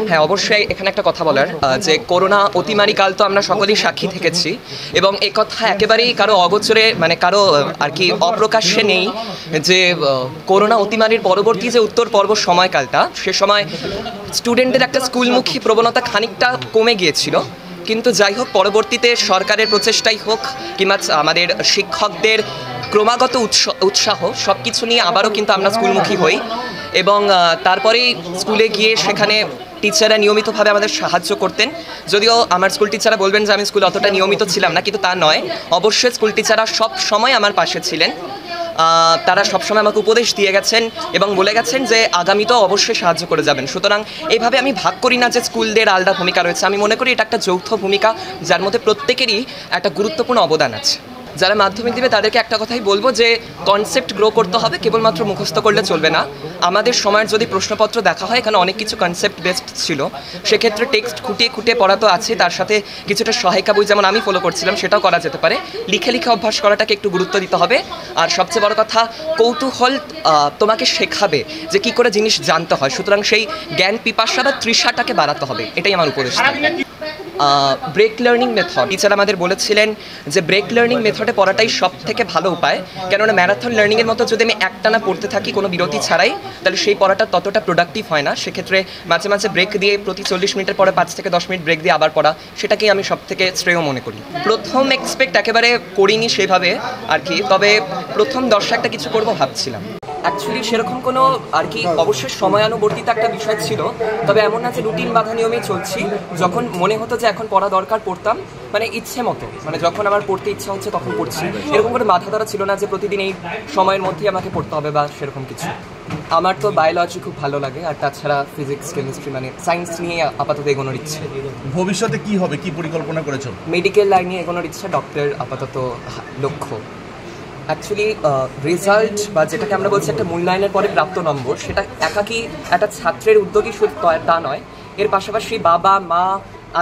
হ্যাঁ, অবশ্যই এখানে একটা কথা বলার যে করোনা অতিমারিকাল তো আমরা সকলেই সাক্ষী থেকেছি এবং এই কথা একেবারেই কারো অগোচরে মানে কারো আর কি অপ্রকাশ্যে নেই যে করোনা অতিমারির পরবর্তী যে উত্তর পর্ব সময়কালটা সে সময় স্টুডেন্টদের একটা স্কুলমুখী প্রবণতা খানিকটা কমে গিয়েছিল। কিন্তু যাই হোক, পরবর্তীতে সরকারের প্রচেষ্টাই হোক কিংবা আমাদের শিক্ষকদের ক্রমাগত উৎসাহ সব কিছু নিয়ে আবারও কিন্তু আমরা স্কুলমুখী হই এবং তারপরেই স্কুলে গিয়ে সেখানে টিচাররা নিয়মিতভাবে আমাদের সাহায্য করতেন। যদিও আমার স্কুল টিচাররা বলবেন যে আমি স্কুলে অতটা নিয়মিত ছিলাম না, কিন্তু তা নয়, অবশ্যই স্কুল টিচাররা সব সময় আমার পাশে ছিলেন। তারা সবসময় আমাকে উপদেশ দিয়ে গেছেন এবং বলে গেছেন যে আগামীতেও অবশ্যই সাহায্য করে যাবেন। সুতরাং এইভাবে আমি ভাগ করি না যে স্কুলদের আলাদা ভূমিকা রয়েছে, আমি মনে করি এটা একটা যৌথ ভূমিকা যার মধ্যে প্রত্যেকেরই একটা গুরুত্বপূর্ণ অবদান আছে। যারা মাধ্যমিক দেবে তাদেরকে একটা কথাই বলবো যে কনসেপ্ট গ্রো করতে হবে, কেবলমাত্র মুখস্থ করলে চলবে না। আমাদের সময়ের যদি প্রশ্নপত্র দেখা হয়, এখানে অনেক কিছু কনসেপ্ট বেসড ছিল, সেক্ষেত্রে টেক্সট খুঁটিয়ে খুঁটিয়ে পড়া তো আছে, তার সাথে কিছুটা সহায়িকা বই যেমন আমি ফলো করছিলাম সেটাও করা যেতে পারে। লিখে লিখে অভ্যাস করাটাকে একটু গুরুত্ব দিতে হবে। আর সবচেয়ে বড় কথা, কৌতূহল তোমাকে শেখাবে যে কী করে জিনিস জানতে হয়, সুতরাং সেই জ্ঞান পিপাসা বা তৃষাটাকে বাড়াতে হবে, এটাই আমার উপদেশ। ব্রেক লার্নিং মেথড, টিচার আমাদের বলেছিলেন যে ব্রেক লার্নিং মেথডে পড়াটাই সব থেকে ভালো উপায়, কেননা ম্যারাথন লার্নিংয়ের মতো যদি আমি একটানা পড়তে থাকি কোনো বিরতি ছাড়াই, তাহলে সেই পড়াটা ততটা প্রোডাক্টিভ হয় না। সেক্ষেত্রে মাঝে মাঝে ব্রেক দিয়ে প্রতি 40 মিনিটের পরে 5 থেকে 10 মিনিট ব্রেক দিয়ে আবার পড়া, সেটাকেই আমি সব থেকে শ্রেয় মনে করি। প্রথম এক্সপেক্ট একেবারে করিনি সেভাবে আর কি, তবে প্রথম 10 একটা কিছু করবো ভাবছিলাম। অ্যাকচুয়ালি সেরকম কোনো আর কি অবশ্যই সময়ানুবর্তিত একটা বিষয় ছিল, তবে এমন না যে রুটিন বাঁধা নিয়মেই চলছি। যখন মনে হতো যে এখন পড়া দরকার পড়তাম, মানে ইচ্ছে মতো, মানে যখন আমার পড়তে ইচ্ছা হচ্ছে তখন পড়ছি, এরকম করে মাথা ধরা ছিল না যে প্রতিদিন এই সময়ের মধ্যেই আমাকে পড়তে হবে বা সেরকম কিছু। আমার তো বায়োলজি খুব ভালো লাগে, আর তাছাড়া ফিজিক্স কেমিস্ট্রি মানে সায়েন্স নিয়ে আপাতত এগোনোর ইচ্ছে। ভবিষ্যতে কি হবে, কি পরিকল্পনা করেছো? মেডিকেল লাইনে এগোনোর ইচ্ছা, ডক্টর আপাতত লক্ষ্য। অ্যাকচুয়ালি রেজাল্ট বা যেটাকে আমরা বলছি একটা মূল্যায়নের পরে প্রাপ্ত নম্বর, সেটা একাকি একটা ছাত্রের উদ্যোগী শুধু তা নয়, এর পাশাপাশি বাবা মা,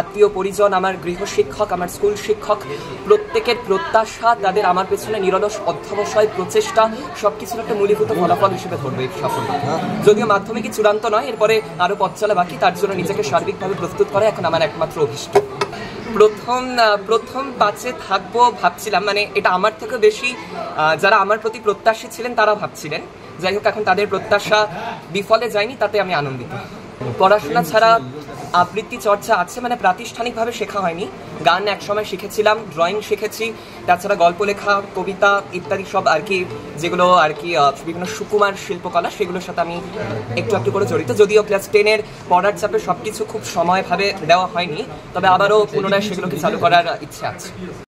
আত্মীয় পরিজন, আমার গৃহশিক্ষক, আমার স্কুল শিক্ষক, প্রত্যেকের প্রত্যাশা, তাদের আমার পেছনে নিরলস অধ্যবসায়, প্রচেষ্টা, সব কিছুর একটা মূলীভূত ফলাফল হিসেবে ধরবে এই সাফল্য। যদিও মাধ্যমিকই চূড়ান্ত নয়, এরপরে আরও পথ চলা বাকি, তার জন্য নিজেকে সার্বিকভাবে প্রস্তুত করা এখন আমার একমাত্র অভিষ্ট। প্রথম ব্যাচে থাকবো ভাবছিলাম, মানে এটা আমার থেকে বেশি যারা আমার প্রতি প্রত্যাশী ছিলেন তারা ভাবছিলেন। যাই হোক, এখন তাদের প্রত্যাশা বিফলে যায়নি, তাতে আমি আনন্দিত। পড়াশোনা ছাড়া আবৃত্তি চর্চা আছে, মানে প্রাতিষ্ঠানিকভাবে শেখা হয়নি। গান একসময় শিখেছিলাম, ড্রয়িং শিখেছি, তাছাড়া গল্প লেখা, কবিতা ইত্যাদি সব আর কি, যেগুলো আর কি বিভিন্ন সুকুমার শিল্পকলা, সেগুলোর সাথে আমি একটু একটু করে জড়িত। যদিও ক্লাস 10-এর পড়ার চাপে সব কিছু খুব সময়ভাবে দেওয়া হয়নি, তবে আবারও পুনরায় সেগুলোকে চালু করার ইচ্ছে আছে।